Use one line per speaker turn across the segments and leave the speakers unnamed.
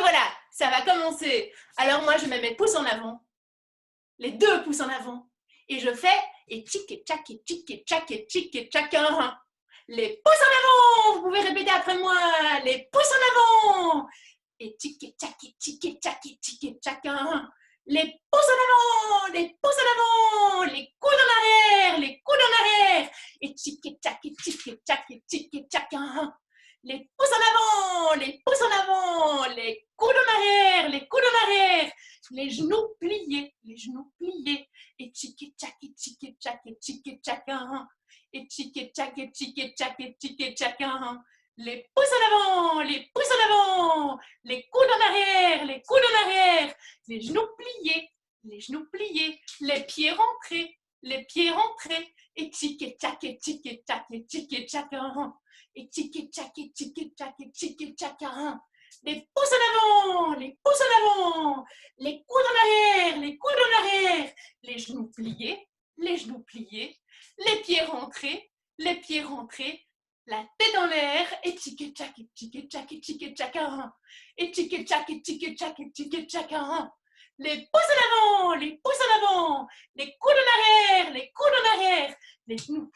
voilà, ça va commencer. Alors moi, je mets mes pouces en avant, les 2 pouces en avant, et je fais et tchic et tchac et tchic et tchac et tchic et tchac. Les pouces en avant, vous pouvez répéter après moi, les pouces en avant. Et tchic et tchac et tchic et tchac et tchic et tchac. Les pouces en avant, les pouces en avant, les coudes en arrière, les coudes en arrière. Et tchic et tchac et tchic et tchac et tchic et tchac. Les pouces en avant, les pouces en avant, les coudes en arrière, les coudes en arrière. Les genoux pliés, et tchic et tchac et tchic et tchac et tchic et tchac. Et tchic et tchac et tchic et tchac et tchic et tchac. Les pouces en avant, les pouces en avant, les coudes en arrière, les coudes en arrière, les genoux pliés, les pieds rentrés, et tchic et tchac et tchic et tchac et tchic et tchac. Et tchic et tchac et tchic et tchac et tchic et tchac. Les pouces en avant, les pouces en avant, les coudes en arrière, les coudes en arrière, les genoux pliés, les pieds rentrés, la tête en l'air, et tchic et tchac et tchic et tchac et tchic et tchac. Et tchic et tchac et tchic et tchac et tchic et tchac. Les pouces en avant, les pouces en avant, les coudes en arrière, les genoux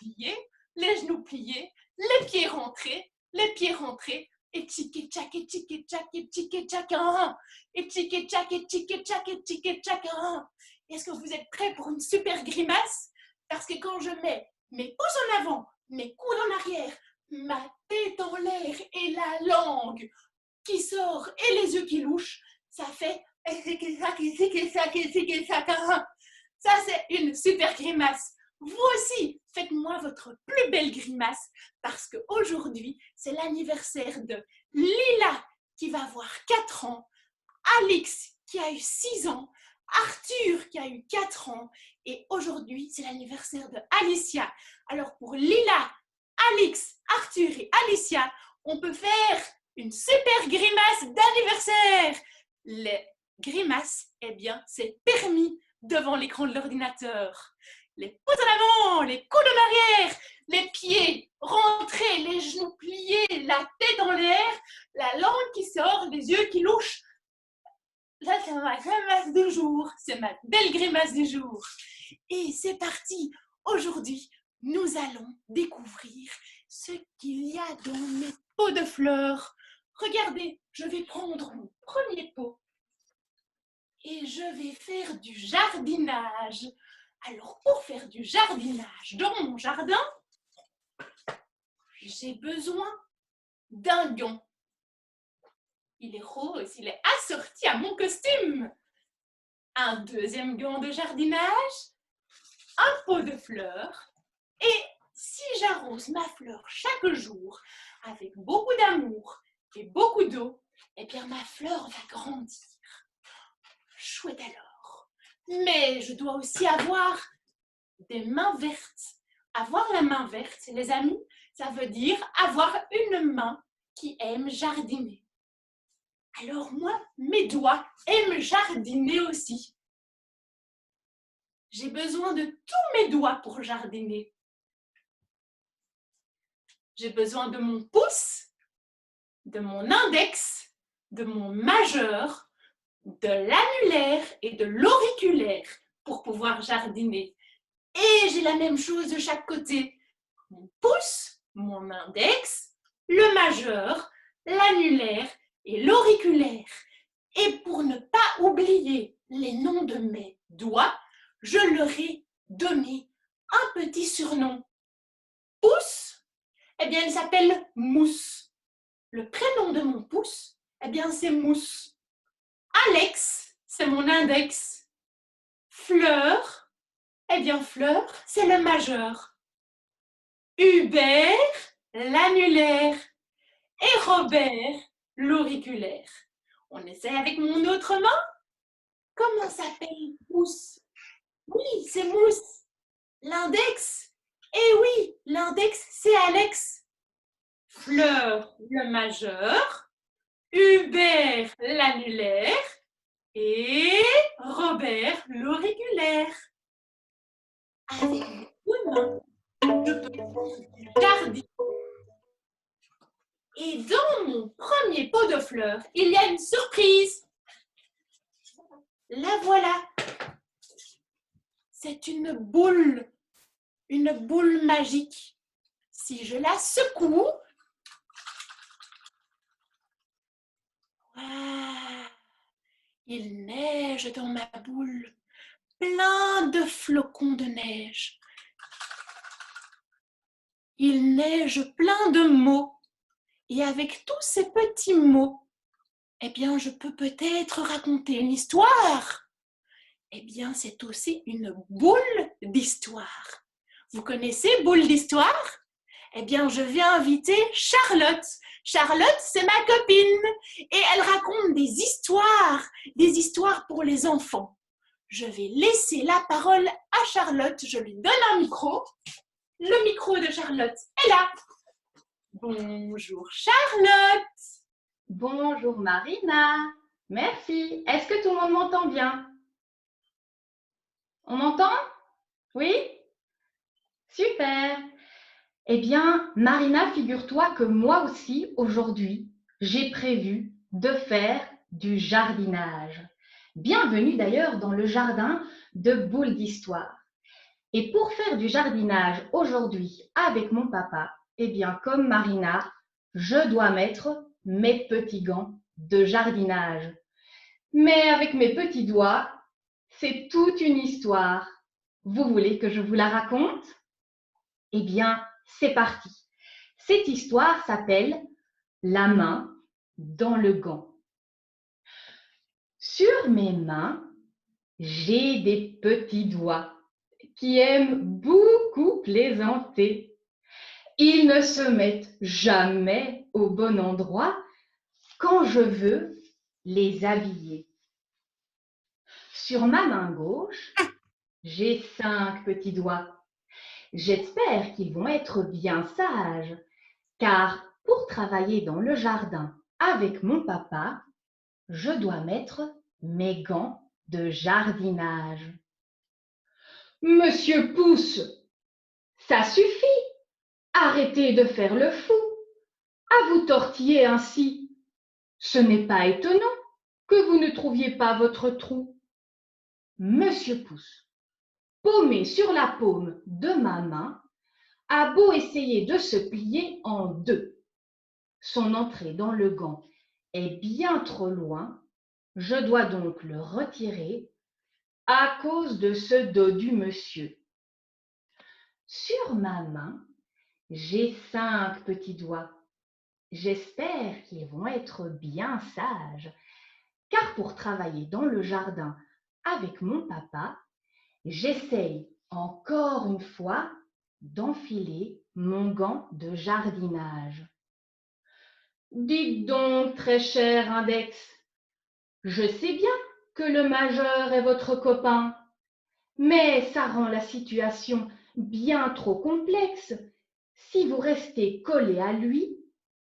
pliés, les pieds rentrés, et tchic et tchac et tchic et tchac et tchic et tchac. Et tchic et tchac et tchic et tchac et tchic et tchac. Est-ce que vous êtes prêts pour une super grimace? Parce que quand je mets mes pouces en avant, mes coudes en arrière, ma tête en l'air et la langue qui sort et les yeux qui louchent, ça fait ça, c'est une super grimace. Vous aussi, faites-moi votre plus belle grimace parce qu'aujourd'hui, c'est l'anniversaire de Lila qui va avoir 4 ans, Alix qui a eu 6 ans, Arthur qui a eu 4 ans et aujourd'hui, c'est l'anniversaire de Alicia. Alors pour Lila, Alix, Arthur et Alicia, on peut faire une super grimace d'anniversaire. Les grimaces, eh bien, c'est permis devant l'écran de l'ordinateur. Les pouces en avant, les coudes en arrière, les pieds rentrés, les genoux pliés, la tête en l'air, la langue qui sort, les yeux qui louchent. Là, c'est ma grimace du jour, c'est ma belle grimace du jour. Et c'est parti. Aujourd'hui, nous allons découvrir ce qu'il y a dans mes pots de fleurs. Regardez, je vais prendre mon premier pot et je vais faire du jardinage. Alors, pour faire du jardinage dans mon jardin, j'ai besoin d'un gant. Il est rose, il est assorti à mon costume. Un deuxième gant de jardinage, un pot de fleurs. Et si j'arrose ma fleur chaque jour avec beaucoup d'amour et beaucoup d'eau, eh bien ma fleur va grandir. Chouette alors. Mais je dois aussi avoir des mains vertes. Avoir la main verte, les amis, ça veut dire avoir une main qui aime jardiner. Alors moi, mes doigts aiment jardiner aussi. J'ai besoin de tous mes doigts pour jardiner. J'ai besoin de mon pouce, de mon index, de mon majeur, de l'annulaire et de l'auriculaire pour pouvoir jardiner. Et j'ai la même chose de chaque côté. Mon pouce, mon index, le majeur, l'annulaire et l'auriculaire. Et pour ne pas oublier les noms de mes doigts, je leur ai donné un petit surnom. Pouce, eh bien, il s'appelle Mousse. Le prénom de mon pouce, eh bien, c'est Mousse. Alex, c'est mon index. Fleur, eh bien, Fleur, c'est le majeur. Hubert, l'annulaire. Et Robert, l'auriculaire. On essaie avec mon autre main. Comment s'appelle Mousse? Oui, c'est Mousse. L'index? Eh oui, l'index, c'est Alex. Fleur, le majeur. Hubert, l'annulaire. Et Robert, l'auriculaire. Avec mes deux mains, je peux faire du jardin. Et dans mon premier pot de fleurs, il y a une surprise. La voilà. C'est une boule magique. Si je la secoue, ah, il neige dans ma boule, plein de flocons de neige. Il neige plein de mots. Et avec tous ces petits mots, eh bien, je peux peut-être raconter une histoire. Eh bien, c'est aussi une boule d'histoire. Vous connaissez boule d'histoire? Eh bien, je viens inviter Charlotte. Charlotte, c'est ma copine. Et elle raconte des histoires pour les enfants. Je vais laisser la parole à Charlotte. Je lui donne un micro. Le micro de Charlotte est là. Bonjour Charlotte.
Bonjour Marina, merci. Est-ce que tout le monde m'entend bien? On m'entend? Oui? Super. Eh bien, Marina, figure-toi que moi aussi, aujourd'hui, j'ai prévu de faire du jardinage. Bienvenue d'ailleurs dans le jardin de Boule d'Histoire. Et pour faire du jardinage aujourd'hui avec mon papa, eh bien, comme Marina, je dois mettre mes petits gants de jardinage. Mais avec mes petits doigts, c'est toute une histoire. Vous voulez que je vous la raconte? Eh bien, c'est parti. Cette histoire s'appelle La main dans le gant. Sur mes mains, j'ai des petits doigts qui aiment beaucoup plaisanter. Ils ne se mettent jamais au bon endroit quand je veux les habiller. Sur ma main gauche, j'ai 5 petits doigts. J'espère qu'ils vont être bien sages, car pour travailler dans le jardin avec mon papa, je dois mettre mes gants de jardinage. Monsieur Pouce, ça suffit! Arrêtez de faire le fou! À vous tortiller ainsi! Ce n'est pas étonnant que vous ne trouviez pas votre trou. Monsieur Pouce, paumé sur la paume de ma main, a beau essayer de se plier en deux. Son entrée dans le gant est bien trop loin, je dois donc le retirer à cause de ce dodu monsieur. Sur ma main, j'ai 5 petits doigts. J'espère qu'ils vont être bien sages, car pour travailler dans le jardin avec mon papa, j'essaye encore une fois d'enfiler mon gant de jardinage. Dites donc, très cher Index, je sais bien que le majeur est votre copain, mais ça rend la situation bien trop complexe si vous restez collé à lui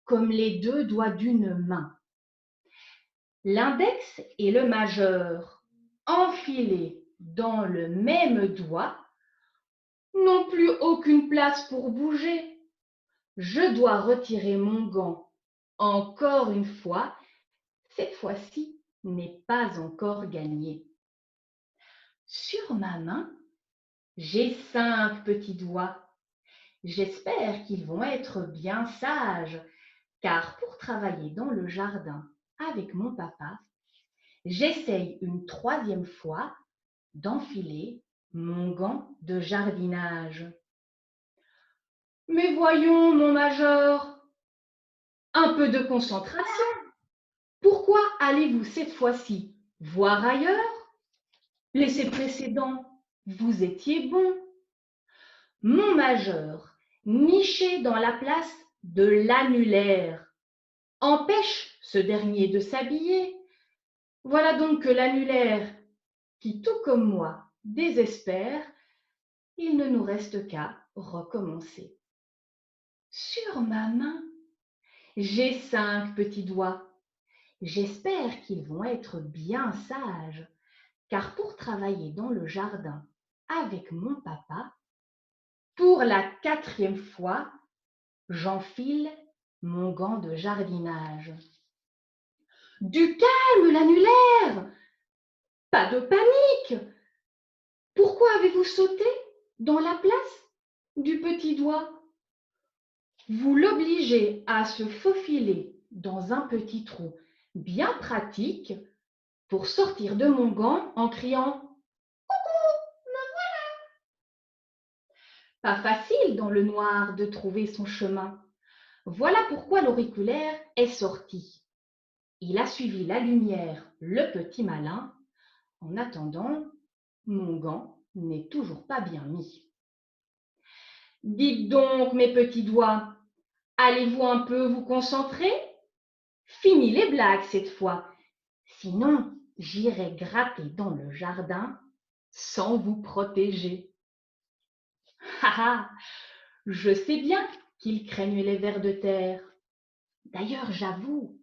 comme les deux doigts d'une main. L'index et le majeur, enfilés dans le même doigt, n'ont plus aucune place pour bouger. Je dois retirer mon gant encore une fois. Cette fois-ci n'est pas encore gagné. Sur ma main, j'ai 5 petits doigts. J'espère qu'ils vont être bien sages, car pour travailler dans le jardin avec mon papa, j'essaye une 3e fois d'enfiler mon gant de jardinage. Mais voyons, mon major, un peu de concentration. Pourquoi allez-vous cette fois-ci voir ailleurs? L'essai précédent, vous étiez bon. Mon majeur, niché dans la place de l'annulaire, empêche ce dernier de s'habiller. Voilà donc que l'annulaire, qui tout comme moi désespère, il ne nous reste qu'à recommencer. Sur ma main, j'ai 5 petits doigts. J'espère qu'ils vont être bien sages, car pour travailler dans le jardin avec mon papa, pour la 4e fois, j'enfile mon gant de jardinage. Du calme, l'annulaire! pas de panique. Pourquoi avez-vous sauté dans la place du petit doigt? Vous l'obligez à se faufiler dans un petit trou bien pratique pour sortir de mon gant en criant « Pas facile dans le noir de trouver son chemin. Voilà pourquoi l'auriculaire est sorti. Il a suivi la lumière, le petit malin. En attendant, mon gant n'est toujours pas bien mis. Dites donc, mes petits doigts, allez-vous un peu vous concentrer? Fini les blagues cette fois. Sinon, j'irai gratter dans le jardin sans vous protéger. Ha ha, je sais bien qu'ils craignent les vers de terre. D'ailleurs, j'avoue,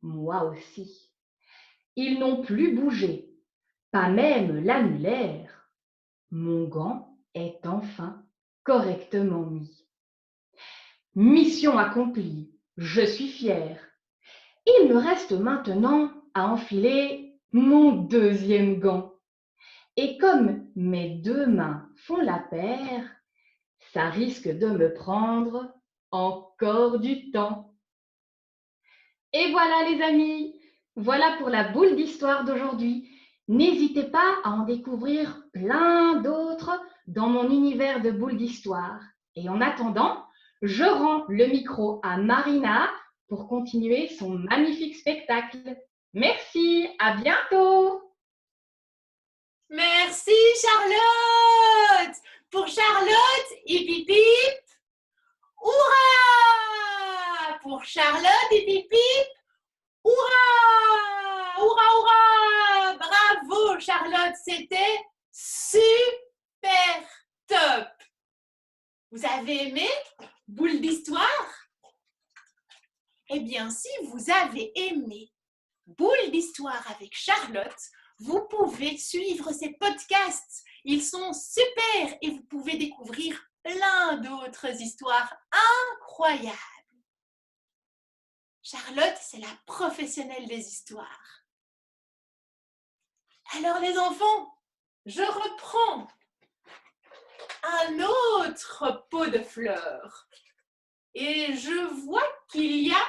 moi aussi. Ils n'ont plus bougé, pas même l'annulaire. Mon gant est enfin correctement mis. Mission accomplie, je suis fière. Il me reste maintenant à enfiler mon deuxième gant. Et comme mes deux mains font la paire, ça risque de me prendre encore du temps. Et voilà les amis, voilà pour la boule d'histoire d'aujourd'hui. N'hésitez pas à en découvrir plein d'autres dans mon univers de boules d'histoire. Et en attendant, je rends le micro à Marina pour continuer son magnifique spectacle. Merci, à bientôt!
Merci Charlotte! Pour Charlotte, hip hip hip! Hurrah! Pour Charlotte, hip hip hip! Hurrah! Hurrah, hurrah! Bravo Charlotte, c'était super top! Vous avez aimé Boule d'histoire? Eh bien, si vous avez aimé Boule d'histoire avec Charlotte, vous pouvez suivre ces podcasts. Ils sont super et vous pouvez découvrir plein d'autres histoires incroyables. Charlotte, c'est la professionnelle des histoires. Alors les enfants, je reprends un autre pot de fleurs. Et je vois qu'il y a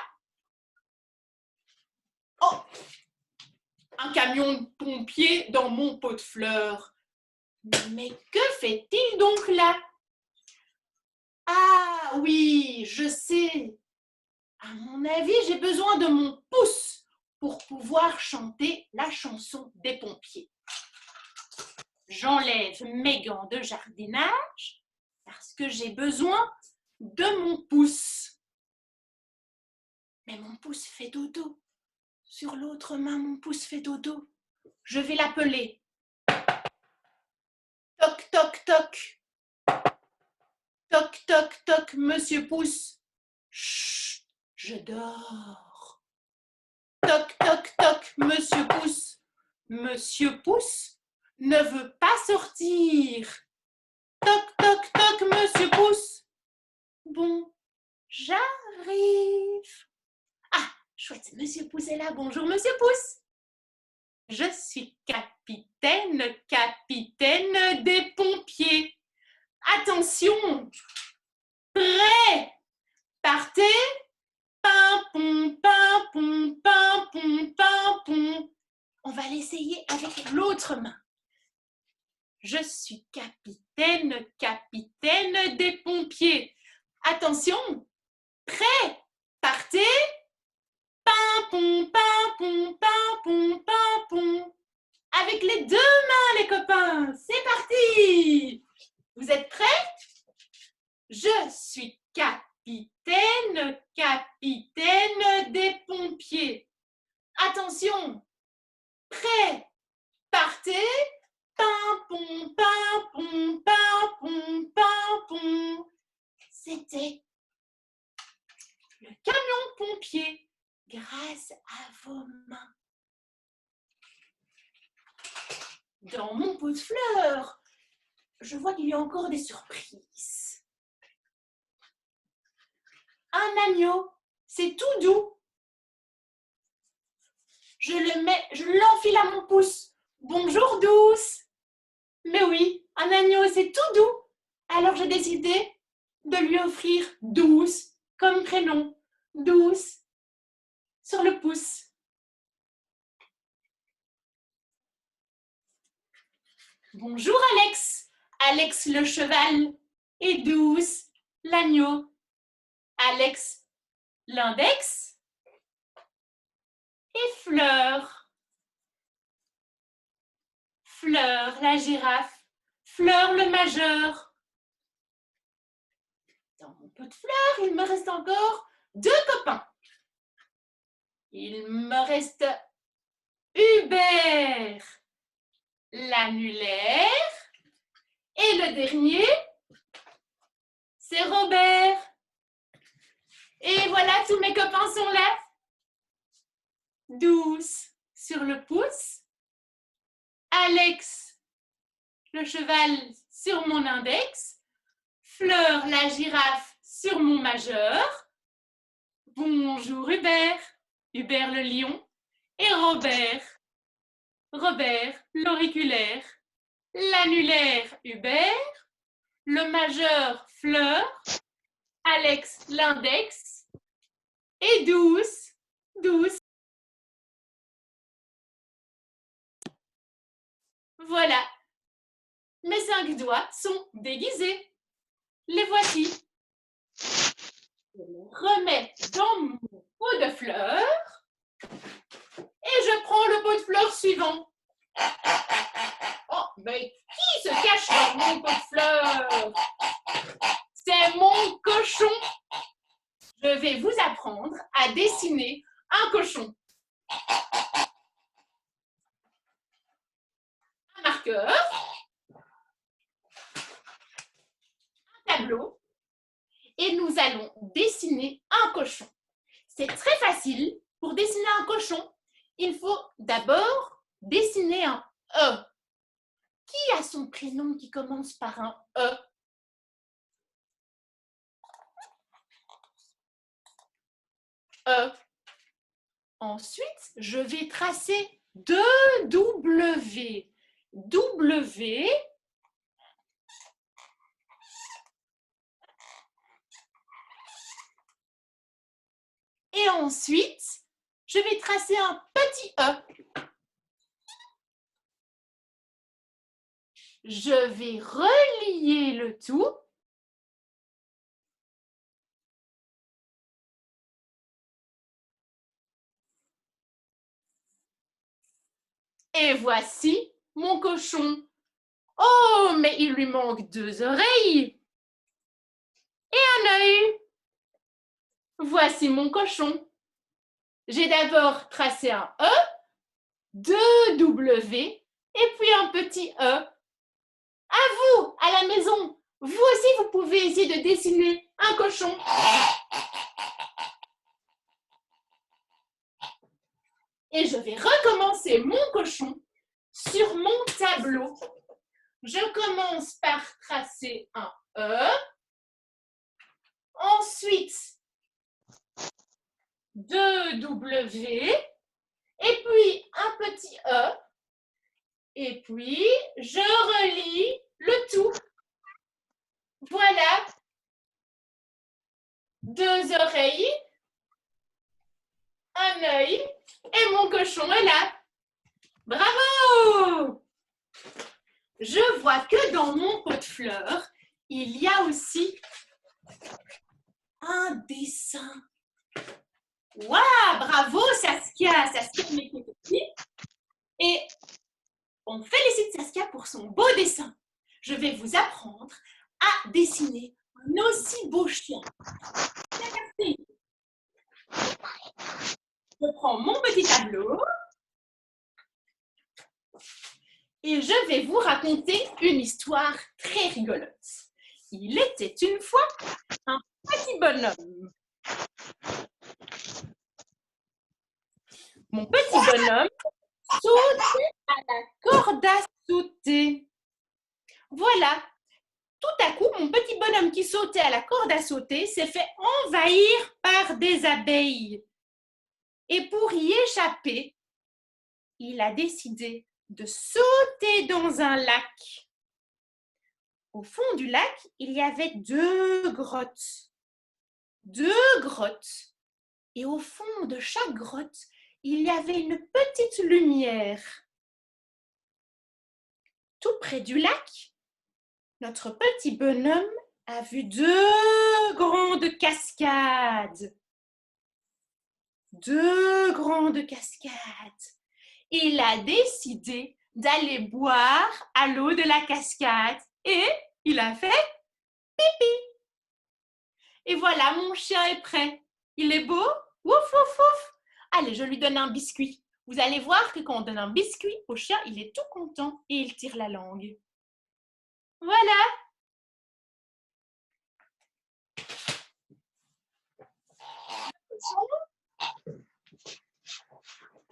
un camion de pompiers dans mon pot de fleurs. Mais que fait-il donc là? Ah oui, je sais. À mon avis, j'ai besoin de mon pouce pour pouvoir chanter la chanson des pompiers. J'enlève mes gants de jardinage parce que j'ai besoin de mon pouce. Mais mon pouce fait dodo. Sur l'autre main, mon pouce fait dodo. Je vais l'appeler. Toc, toc, toc. Toc, toc, toc, monsieur Pouce. Chut, je dors. Toc, toc, toc, monsieur Pouce. Monsieur Pouce ne veut pas sortir. Toc, toc, toc, monsieur Pouce. Bon, j'arrive. Ah, chouette, monsieur Pouce est là. Bonjour, monsieur Pouce. Je suis capitaine des pompiers. Attention, prêt, partez, pimpon, pimpon, pimpon, pimpon. On va l'essayer avec l'autre main. Je suis capitaine des pompiers. Attention, prêt, partez, pimpon, pimpon, pimpon, pimpon. Avec les deux mains, les copains, c'est parti! Vous êtes prêts? Je suis capitaine des pompiers. Attention, prêt, partez, pimpon, pimpon, pimpon, pimpon. C'était le camion pompier grâce à vos mains. Dans mon pot de fleurs, je vois qu'il y a encore des surprises. Un agneau, c'est tout doux. Je l'enfile à mon pouce. Bon, Bonjour Douce. Mais oui, un agneau, c'est tout doux. Alors j'ai décidé de lui offrir Douce comme prénom. Douce sur le pouce. Bonjour Alex. Alex le cheval et Douce l'agneau. Alex l'index et Fleur. Fleur la girafe. Fleur le majeur. Dans mon pot de fleurs, il me reste encore 2 copains. Il me reste Hubert l'annulaire et le dernier, c'est Robert. Et voilà, tous mes copains sont là. Douce sur le pouce, Alex le cheval sur mon index, Fleur la girafe sur mon majeur. Bonjour Hubert, Hubert le lion et Robert. Robert l'auriculaire, l'annulaire Hubert, le majeur Fleur, Alex l'index et Douce. Voilà, mes 5 doigts sont déguisés. Les voici. Je les remets dans mon pot de fleurs et je prends le pot de fleurs suivant. Oh, mais qui se cache dans mon pot de fleurs? C'est mon cochon. Je vais vous apprendre à dessiner un cochon. Un marqueur, un tableau, et nous allons dessiner un cochon. C'est très facile. Pour dessiner un cochon, il faut d'abord dessiner un E. Qui a son prénom qui commence par un E? E. Ensuite, je vais tracer 2 W. W. Et ensuite, je vais tracer un petit E. Je vais relier le tout. Et voici mon cochon. Oh, mais il lui manque 2 oreilles et un œil. Voici mon cochon. J'ai d'abord tracé un E, 2 W et puis un petit E. À vous, à la maison, vous aussi, vous pouvez essayer de dessiner un cochon. Et je vais recommencer mon cochon sur mon tableau. Je commence par tracer un E. Ensuite, 2 W. Et puis un petit E. Et puis, je relie le tout. Voilà. 2 oreilles, un œil et mon cochon est là. Bravo! Je vois que dans mon pot de fleurs, il y a aussi un dessin. Waouh! Bravo Saskia! Saskia m'écoute aussi. Et on félicite Saskia pour son beau dessin. Je vais vous apprendre à dessiner un aussi beau chien. Je prends mon petit tableau et je vais vous raconter une histoire très rigolote. Il était une fois un petit bonhomme. Mon petit bonhomme sautait à la corde à sauter. Voilà. Tout à coup, mon petit bonhomme qui sautait à la corde à sauter s'est fait envahir par des abeilles. Et pour y échapper, il a décidé de sauter dans un lac. Au fond du lac, il y avait deux grottes. Deux grottes. Et au fond de chaque grotte, il y avait une petite lumière. Tout près du lac, notre petit bonhomme a vu deux grandes cascades. Deux grandes cascades. Il a décidé d'aller boire à l'eau de la cascade et il a fait pipi. Et voilà, mon chien est prêt. Il est beau? Ouf, ouf, ouf. Allez, je lui donne un biscuit. Vous allez voir que quand on donne un biscuit au chien, il est tout content et il tire la langue. Voilà.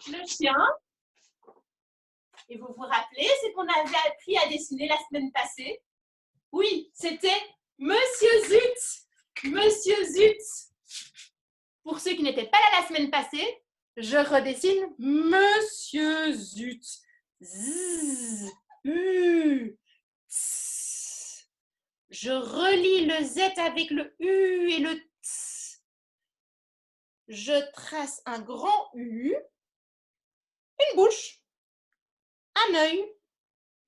Le chien. Et vous vous rappelez ce qu'on avait appris à dessiner la semaine passée? Oui, c'était Monsieur Zut. Monsieur Zut. Pour ceux qui n'étaient pas là la semaine passée, je redessine Monsieur Zut. Zzz, tss. Je relie le Z avec le U et le T. Je trace un grand U, une bouche, un œil.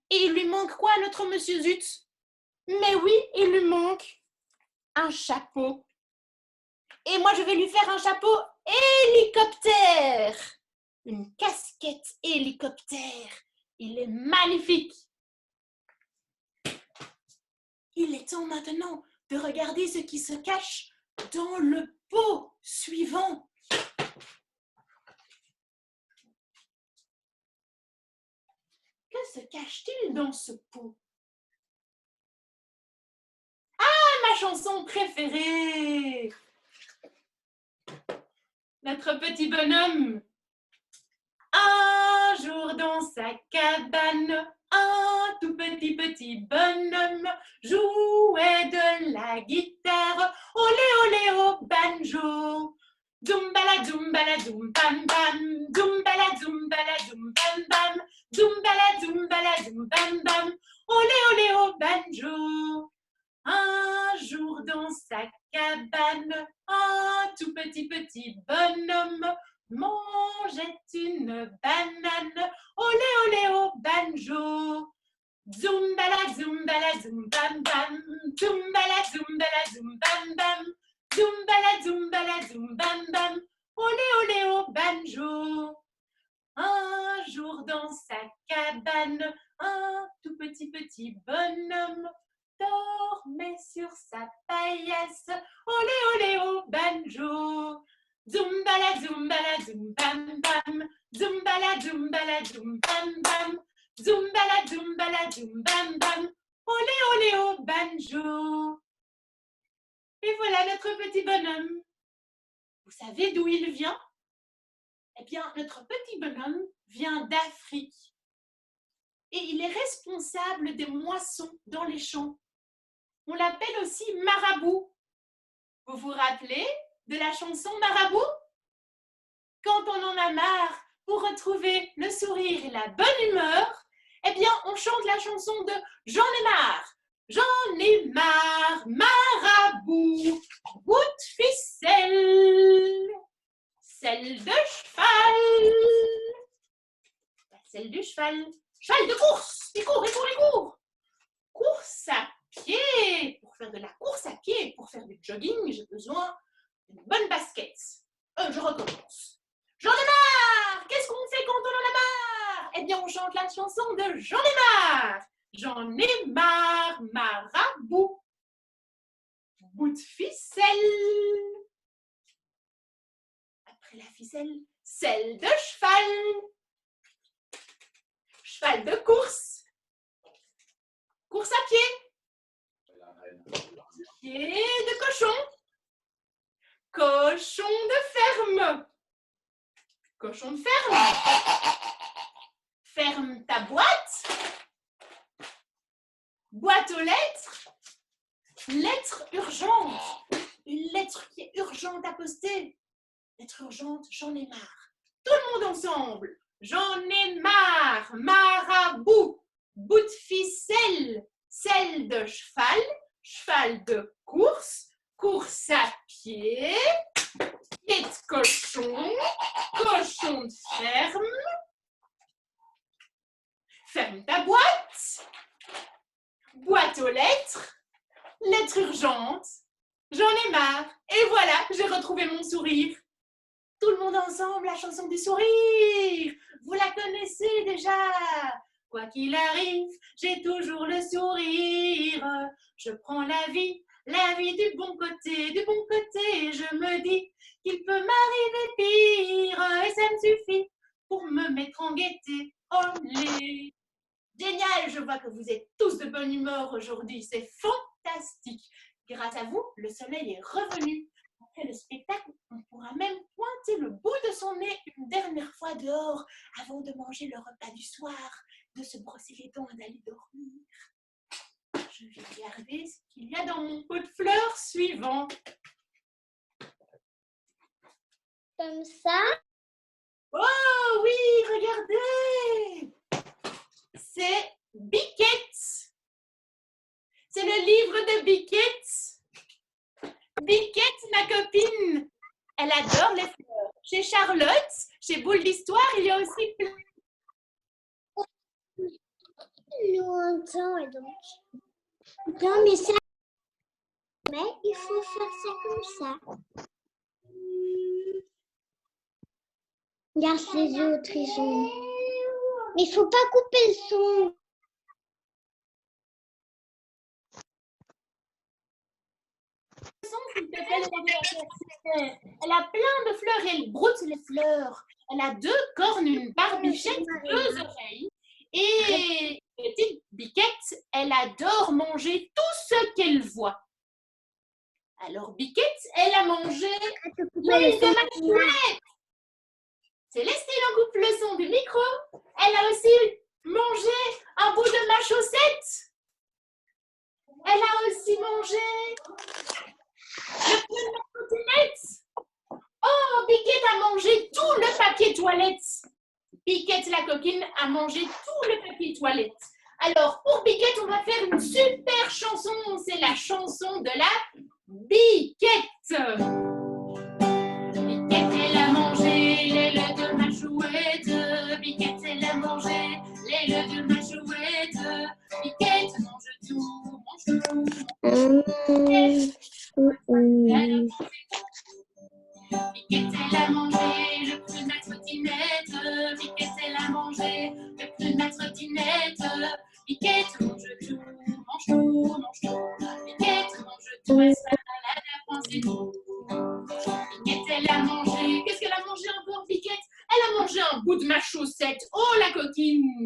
Et il lui manque quoi à notre Monsieur Zut? Mais oui, il lui manque un chapeau. Et moi, je vais lui faire un chapeau hélicoptère. Une casquette hélicoptère. Il est magnifique. Il est temps maintenant de regarder ce qui se cache dans le pot suivant. Que se cache-t-il dans ce pot? Ah, ma chanson préférée! Notre petit bonhomme. Un jour dans sa cabane, un tout petit bonhomme jouait de la guitare. Olé olé au banjo. Doumbala doumbala doum bam bam. Doumbala doumbala doum bam bam. Doumbala doumbala doum bam bam. Olé olé au banjo. Un jour dans sa cabane, un tout petit bonhomme mangeait une banane. Olé olé au banjo. Zoumbala zoumbala zoum bam bam. Zoumbala zoumbala zoum bam bam. Zoumbala zoumbala zoum bam bam. Olé olé au banjo. Un jour dans sa cabane, un tout petit bonhomme dormait sur sa paillasse. Olé olé au banjo. Zoumbala zoumbala zoum bam bam. Zoumbala zoumbala zoum bam bam. Zoumbala zoumbala zoum bam bam. Olé olé au banjo. Et voilà notre petit bonhomme. Vous savez d'où il vient? Eh bien, notre petit bonhomme vient d'Afrique. Et il est responsable des moissons dans les champs. On l'appelle aussi marabout. Vous vous rappelez de la chanson Marabout? Quand on en a marre pour retrouver le sourire et la bonne humeur, eh bien, on chante la chanson de J'en ai marre. J'en ai marre, marabout, bout de ficelle, selle de cheval, selle du cheval, cheval de course, il court, il court, il court. Course à pied, pour faire de la course à pied, pour faire du jogging, j'ai besoin d'une bonne basket. Je recommence. J'en ai marre! Qu'est-ce qu'on fait quand on en a marre? Eh bien, on chante la chanson de J'en ai marre! J'en ai marre, marabout, bout de ficelle. Après la ficelle, selle de cheval. Cheval de course. Course à pied. Pied de cochon. Cochon de ferme. Cochon de ferme. Ferme ta boîte. Boîte aux lettres. Lettre urgente. Une lettre qui est urgente à poster. Lettre urgente, j'en ai marre. Tout le monde ensemble. J'en ai marre, marre. de cheval, cheval de course, course à pied, pied de cochon, cochon de ferme. Ferme ta boîte, boîte aux lettres, lettres urgentes. J'en ai marre. Et voilà, j'ai retrouvé mon sourire. Tout le monde ensemble, la chanson du sourire. Vous la connaissez déjà. Quoi qu'il arrive, j'ai toujours le sourire. Je prends la vie du bon côté, du bon côté. Je me dis qu'il peut m'arriver pire. Et ça me suffit pour me mettre en gaieté. Olé! Génial, je vois que vous êtes tous de bonne humeur aujourd'hui. C'est fantastique. Grâce à vous, le soleil est revenu. Après le spectacle, on pourra même pointer le bout de son nez une dernière fois dehors avant de manger le repas du soir, de se brosser les dents et d'aller dormir. Je vais regarder ce qu'il y a dans mon pot de fleurs suivant.
Comme ça?
Oh oui, regardez! C'est Biquette. C'est le livre de Biquette. Biquette, ma copine, elle adore les fleurs. Chez Charlotte, chez Boule d'Histoire, il y a aussi plein.
Longtemps, et donc. Non, mais ça. Mais il faut faire ça comme ça. Regarde les autres, ils ont. Mais il faut pas couper le son.
Elle a plein de fleurs et elle broute les fleurs. Elle a 2 cornes, une barbichette, 2 oreilles. Et petite Biquette, elle adore manger tout ce qu'elle voit. Alors Biquette, elle a mangé l'huile de ma chouette. Célestine en coupe le son du micro. Elle a aussi mangé un bout de ma chaussette. Elle a aussi mangé le bout de ma trottinette. Oh, Biquette a mangé tout le papier toilette. Biquette, la coquine, a mangé tout le papier toilette. Alors, pour Biquette, on va faire une super chanson. C'est la chanson de la Biquette. Biquette, elle a mangé l'aile de ma chouette. Biquette, elle a mangé l'aile de ma chouette. Biquette mange tout, mange tout. Biquette, elle a mangé le pneu de ma trottinette. Biquette, elle a mangé le pneu de ma trottinette. Biquette mange tout, mange tout, mange tout. Biquette mange tout, elle sera malade à penser tout. Biquette, elle a mangé. Qu'est-ce qu'elle a mangé encore, Biquette? Elle a mangé un bout de ma chaussette. Oh, la coquine!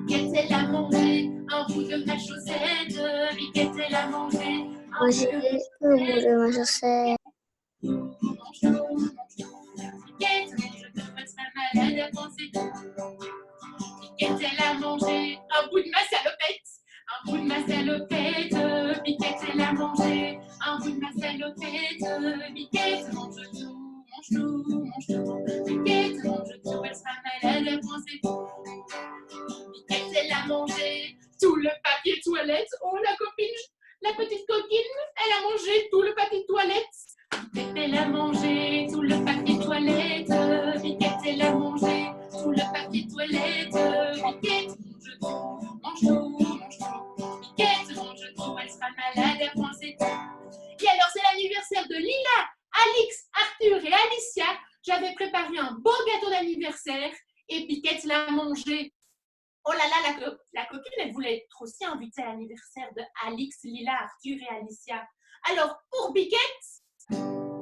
Biquette, elle a mangé un bout de ma chaussette. Biquette, elle a mangé un bout de ma chaussette. Mange tout, mange tout. Biquette mange tout, elle sera malade à penser tout. Biquette, elle a mangé un bout de ma salopette. Un bout de ma salopette. Biquette, elle a mangé un bout de ma salopette. Biquette mange tout, mange tout, mange tout. Biquette mange tout, elle sera malade à penser tout. Biquette, elle a mangé tout le papier toilette. Oh, la copine, la petite coquine, elle a mangé tout le papier toilette. Biquette, elle a mangé tout le papier toilette. Biquette, elle a mangé tout le papier toilette. Biquette mange tout, mange tout. Biquette mange tout, elle sera malade à penser tout. Et alors, c'est l'anniversaire de Lila, Alix, Arthur et Alicia. J'avais préparé un beau gâteau d'anniversaire et Biquette l'a mangé. Oh là là, la copine, elle voulait être aussi invitée à l'anniversaire de Alix, Lila, Arthur et Alicia. Alors, pour Biquette,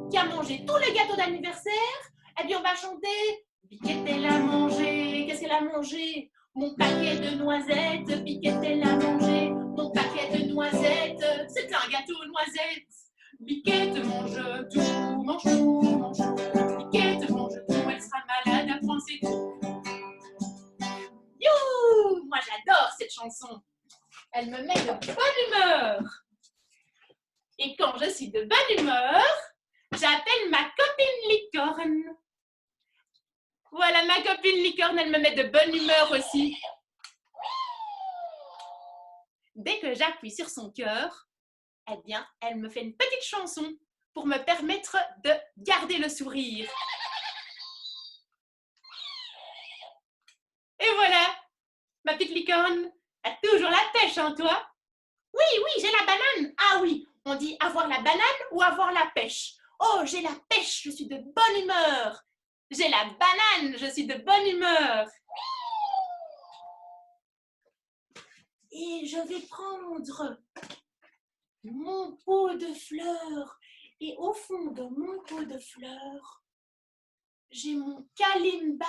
qui a mangé tous les gâteaux d'anniversaire, eh bien, on va chanter. Biquette, elle a mangé. Qu'est-ce qu'elle a mangé? Mon paquet de noisettes. Biquette, elle a mangé mon paquet de noisettes. C'est un gâteau aux noisettes. Biquette mange tout, mange tout, mange tout. Biquette mange tout, elle sera malade à penser tout. You! Moi, j'adore cette chanson. Elle me met de bonne humeur. Et quand je suis de bonne humeur, j'appelle ma copine licorne. Voilà, ma copine licorne, elle me met de bonne humeur aussi. dès que j'appuie sur son cœur, eh bien, elle me fait une petite chanson pour me permettre de garder le sourire. Et voilà, ma petite licorne, t'as toujours la pêche, hein, toi? Oui, oui, j'ai la banane. Ah oui, on dit avoir la banane ou avoir la pêche. Oh, j'ai la pêche, je suis de bonne humeur. J'ai la banane, je suis de bonne humeur. Et je vais prendre mon pot de fleurs. Et au fond de mon pot de fleurs, j'ai mon kalimba.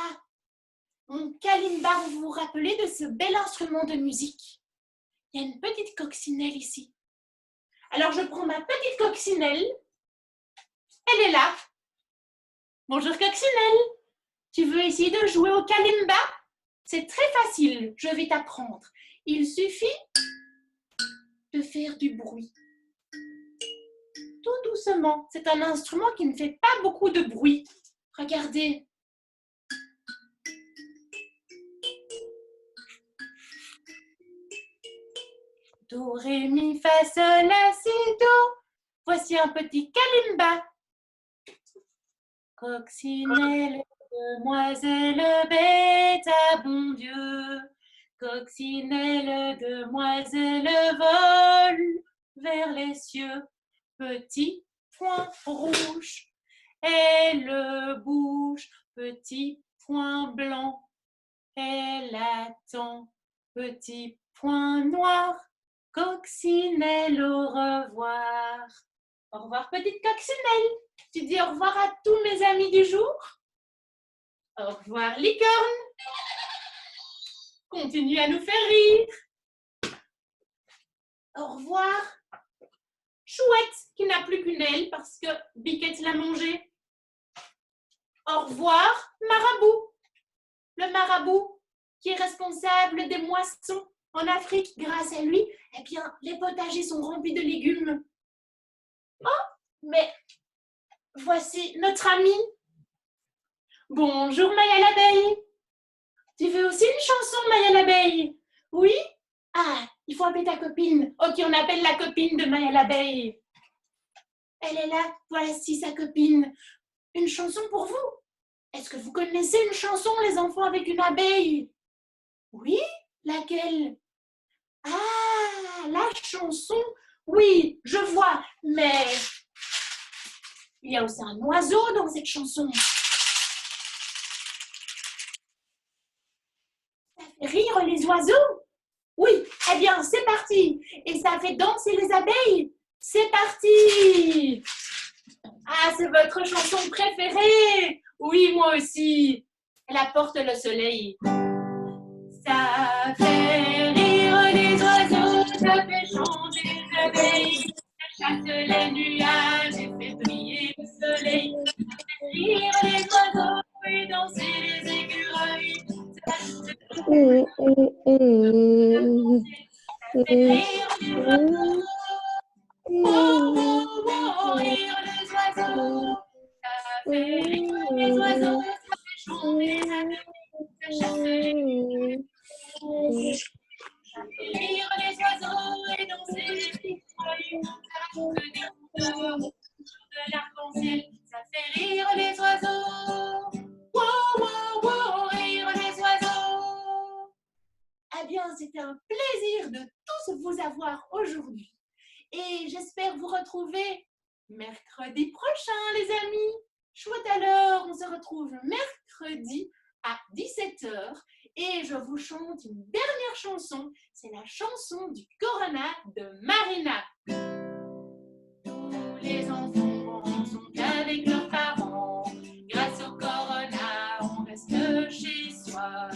Mon kalimba, vous vous rappelez de ce bel instrument de musique? Il y a une petite coccinelle ici. Alors je prends ma petite coccinelle. Elle est là. Bonjour coccinelle. Tu veux essayer de jouer au kalimba? C'est très facile, je vais t'apprendre. Il suffit de faire du bruit. Tout doucement. C'est un instrument qui ne fait pas beaucoup de bruit. Regardez. Do, ré, mi, fa, sol, la, si, do. Voici un petit kalimba. Coccinelle, demoiselle bête à bon Dieu. Coccinelle, demoiselle vole vers les cieux. Petit point rouge, elle bouge. Petit point blanc, elle attend. Petit point noir, coccinelle, au revoir. Au revoir, petite coccinelle. Tu dis au revoir à tous mes amis du jour. Au revoir, licorne. Continue à nous faire rire. Au revoir, chouette qui n'a plus qu'une aile parce que Biquette l'a mangée. Au revoir, marabout. Le marabout qui est responsable des moissons en Afrique. Grâce à lui, eh bien, les potagers sont remplis de légumes. Oh, mais voici notre ami. Bonjour Maya l'abeille. Tu veux aussi une chanson Maya l'abeille? Oui? Ah, il faut appeler ta copine. Ok, on appelle la copine de Maya l'abeille. Elle est là, voici sa copine. Une chanson pour vous? Est-ce que vous connaissez une chanson, les enfants, avec une abeille? Oui? Laquelle? Ah, la chanson? Oui, je vois, mais il y a aussi un oiseau dans cette chanson. Ça fait rire les oiseaux? Oui, eh bien, c'est parti. Et ça fait danser les abeilles? C'est parti. Ah, c'est votre chanson préférée? Oui, moi aussi. Elle apporte le soleil. Ça fait rire les oiseaux, ça fait chanter les abeilles, ça chasse les nuages et fait briller le soleil. Ça fait rire les oiseaux et danser les écureuils. Ça fait rire les oiseaux. Oh, oh, oh, rire les oiseaux. Ça fait rire les oiseaux, ça fait chanter les abeilles, ça chasse les nuages. Ça fait rire les oiseaux et danser les petits feuilles. Ça raconte des couleurs autour de l'arc-en-ciel. Ça fait rire les oiseaux. Wow, wow, wow, rire les oiseaux. Eh bien, c'était un plaisir de tous vous avoir aujourd'hui. Et j'espère vous retrouver mercredi prochain, les amis. Chouette alors, on se retrouve mercredi à 17 h. Et je vous chante une dernière chanson. C'est la chanson du Corona de Marina. Tous les enfants sont qu'avec leurs parents. Grâce au Corona, on reste chez soi.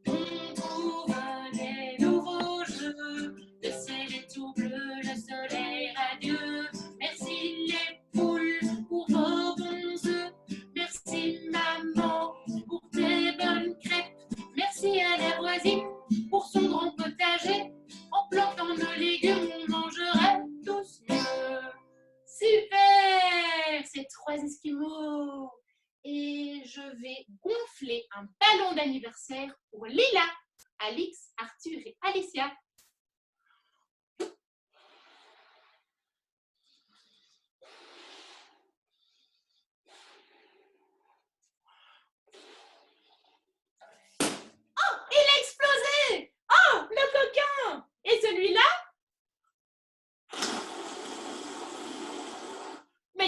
On trouve des nouveaux jeux. Le ciel est tout bleu, le soleil radieux. Merci les poules pour vos bons œufs. Merci maman pour tes bonnes crêpes. Merci à la voisine pour son grand potager. En plantant nos légumes, on mangerait tous mieux. Super! C'est 3 Esquimaux. Et je vais gonfler un ballon d'anniversaire pour Lila, Alix, Arthur et Alicia.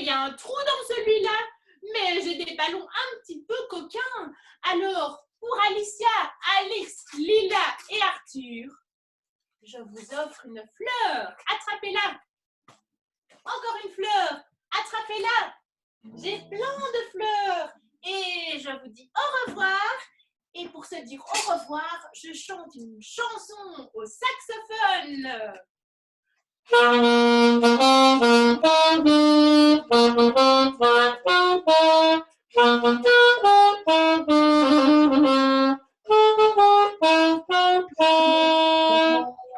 y a un trou dans celui-là, mais j'ai des ballons un petit peu coquins. Alors, pour Alicia, Alix, Lila et Arthur, je vous offre une fleur. Attrapez-la. Encore une fleur. Attrapez-la. J'ai plein de fleurs. Et je vous dis au revoir. Et pour se dire au revoir, je chante une chanson au saxophone.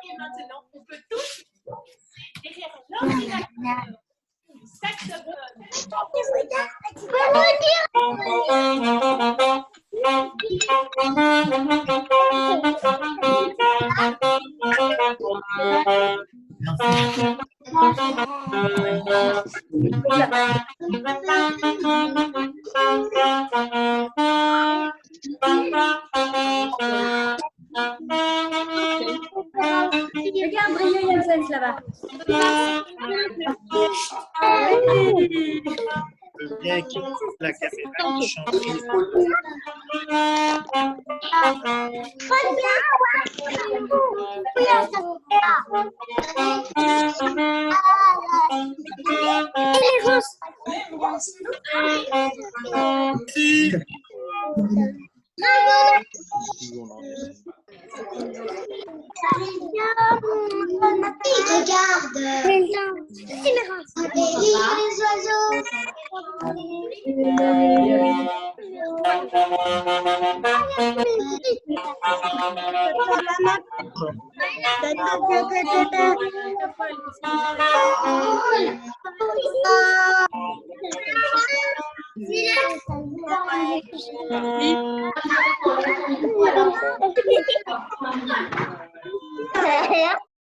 Et maintenant, on peut tous derrière l'ordinateur du saxophone.
Regarde, Rio Janssens là-bas.
Bien qu'il la caméra change.
Regarde. C'est marrant. Les oiseaux.